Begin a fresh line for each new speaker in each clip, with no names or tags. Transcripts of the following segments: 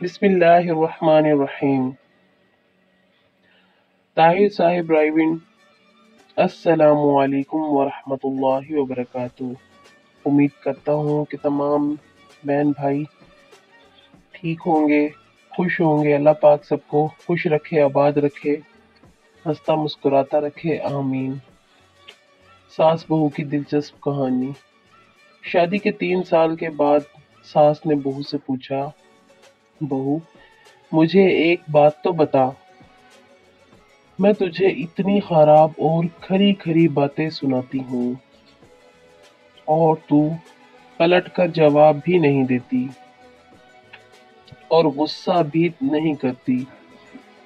बिस्मिल्लाहिर्रहमानिर्रहीम। ताहिर साहिब राइविन, अस्सलामु अलैकुम वरहमतुल्लाहि वबरकातुह। उम्मीद करता हूँ कि तमाम बहन भाई ठीक होंगे, खुश होंगे। अल्लाह पाक सबको खुश रखे, आबाद रखे, हंसता मुस्कुराता रखे, आमीन। सास बहू की दिलचस्प कहानी। शादी के 3 साल के बाद सास ने बहू से पूछा, बहू मुझे एक बात तो बता, मैं तुझे इतनी खराब और खरी खरी बातें सुनाती हूँ और तू पलट कर जवाब भी नहीं देती और गुस्सा भी नहीं करती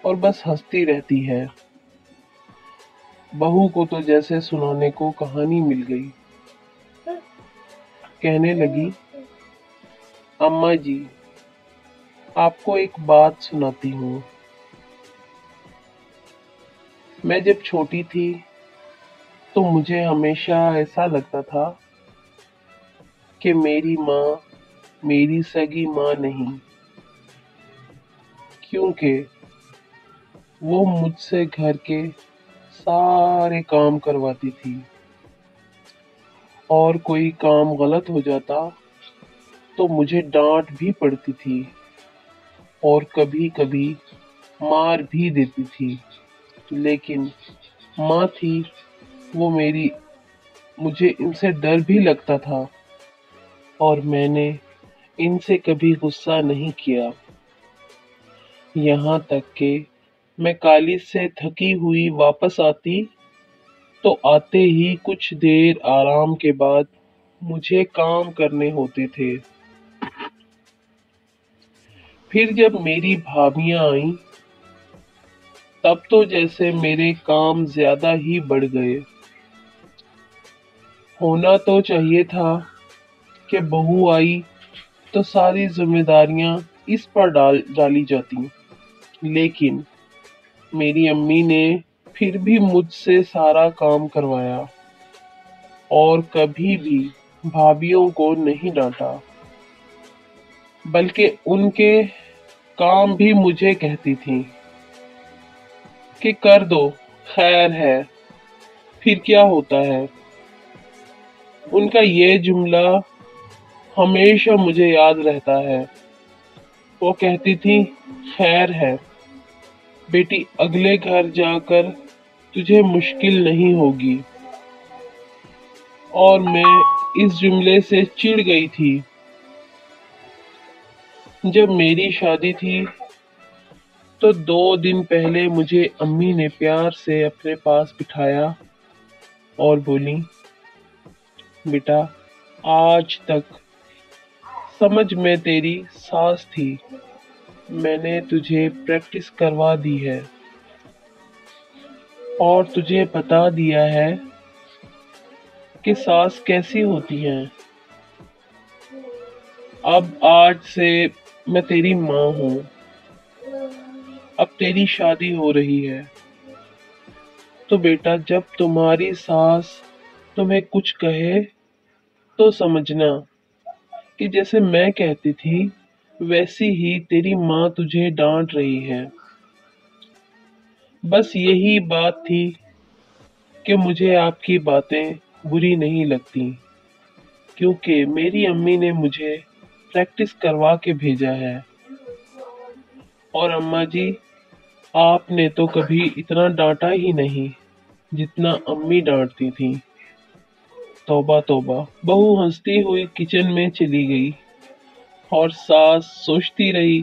और बस हंसती रहती है। बहू को तो जैसे सुनाने को कहानी मिल गई। कहने लगी, अम्मा जी आपको एक बात सुनाती हूँ। मैं जब छोटी थी तो मुझे हमेशा ऐसा लगता था कि मेरी माँ मेरी सगी माँ नहीं, क्योंकि वो मुझसे घर के सारे काम करवाती थी और कोई काम गलत हो जाता तो मुझे डांट भी पड़ती थी और कभी कभी मार भी देती थी। लेकिन माँ थी वो मेरी, मुझे इनसे डर भी लगता था और मैंने इनसे कभी गुस्सा नहीं किया। यहाँ तक कि मैं कॉलेज से थकी हुई वापस आती तो आते ही कुछ देर आराम के बाद मुझे काम करने होते थे। फिर जब मेरी भाभियां आईं तब तो जैसे मेरे काम ज्यादा ही बढ़ गए। होना तो चाहिए था कि बहू आई तो सारी जिम्मेदारियां इस पर डाली जाती, लेकिन मेरी अम्मी ने फिर भी मुझसे सारा काम करवाया और कभी भी भाभीियों को नहीं डांटा, बल्कि उनके काम भी मुझे कहती थी कि कर दो, खैर है, फिर क्या होता है। उनका ये जुमला हमेशा मुझे याद रहता है। वो कहती थी, खैर है बेटी, अगले घर जाकर तुझे मुश्किल नहीं होगी। और मैं इस जुमले से चिढ़ गई थी। जब मेरी शादी थी तो 2 दिन पहले मुझे अम्मी ने प्यार से अपने पास बिठाया और बोली, बेटा आज तक समझ में तेरी सास थी, मैंने तुझे प्रैक्टिस करवा दी है और तुझे बता दिया है कि सास कैसी होती हैं। अब आज से मैं तेरी माँ हूँ, अब तेरी शादी हो रही है, तो बेटा जब तुम्हारी सास तुम्हें कुछ कहे तो समझना कि जैसे मैं कहती थी वैसी ही तेरी माँ तुझे डांट रही है। बस यही बात थी कि मुझे आपकी बातें बुरी नहीं लगती, क्योंकि मेरी अम्मी ने मुझे प्रैक्टिस करवा के भेजा है। और अम्मा जी आपने तो कभी इतना डांटा ही नहीं जितना अम्मी डांटती थी। तौबा तौबा। बहू हंसती हुई किचन में चली गई और सास सोचती रही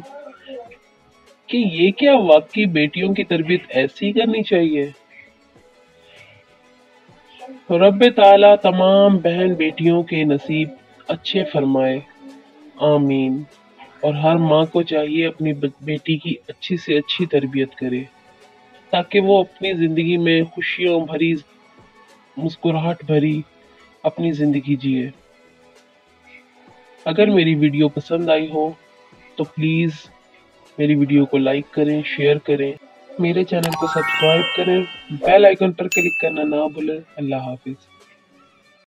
कि ये क्या वाकई बेटियों की तरबियत ऐसी करनी चाहिए। रब्बे ताला तमाम बहन बेटियों के नसीब अच्छे फरमाए, आमीन। और हर माँ को चाहिए अपनी बेटी की अच्छी से अच्छी तरबियत करे ताकि वो अपनी जिंदगी में खुशियों भरी, मुस्कुराहट भरी अपनी जिंदगी जिए। अगर मेरी वीडियो पसंद आई हो तो प्लीज मेरी वीडियो को लाइक करें, शेयर करें, मेरे चैनल को सब्सक्राइब करें, बेल आइकन पर क्लिक करना ना भूलें। अल्लाह हाफिज।